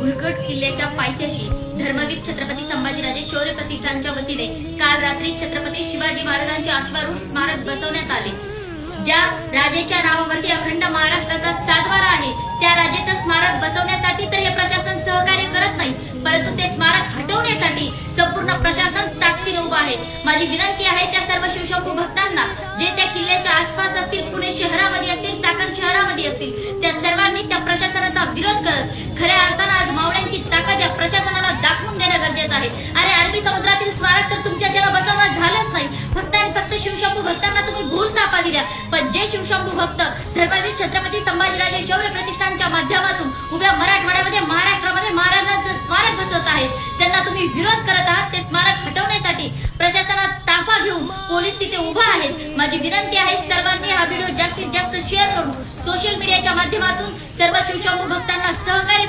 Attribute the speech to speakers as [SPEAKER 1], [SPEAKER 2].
[SPEAKER 1] भुईकोट किल्ल्याच्या पायथ्याशी धर्मवीर छत्रपती संभाजीराजे शौर्य प्रतिष्ठानच्या वतीने काल रात्री छत्रपती शिवाजी महाराजांचे अश्वारूढ स्मारक बसवण्यात आले। ज्या राजेच्या नावावरती अखंड महाराष्ट्राचा सातबारा आहे त्या राजाचं स्मारक बसवण्यासाठी तर हे प्रशासन सहकार्य करत नाही, परंतु ते स्मारक हटवण्यासाठी संपूर्ण प्रशासन ताकदीने उभा आहे। माझी विनंती आहे त्या सर्व शिवशंभू भक्तांना जे त्या किल्ल्याच्या आसपास असतील, पुणे शहरामध्ये असतील, चाकण शहरामध्ये असतील, त्या सर्वांनी त्या प्रशासनाचा विरोध करत खऱ्या अर्थानं आज मावळ्यांची ताकद या प्रशासनाला दाखवून देणं गरजेचं आहे। अरे अरबी समुद्रातील स्मारक तर तुमच्या जेव्हा बसवणं झालंच नाही, फक्त आणि फक्त शिवशंभू भक्तांना तुम्ही भूल तापा दिल्या, पण जे शिवशंभू भक्त धर्मवीर छत्रपती संभाजीराजे शौर्य प्रतिष्ठानच्या माध्यमातून उभ्या मराठवाड्यामध्ये महाराष्ट्रामध्ये महाराजांचं स्मारक बसवत आहेत त्यांना तुम्ही विरोध करत आहात। ते स्मारक हटवण्यासाठी प्रशासनात ताफा घेऊन पोलीस तिथे उभा आहेत। माझी विनंती आहे सर्वांनी हा व्हिडिओ जास्तीत जास्त शेअर करून सोशल मीडियाच्या माध्यमातून सर्व शिवशंभू भक्तांना सहकार्य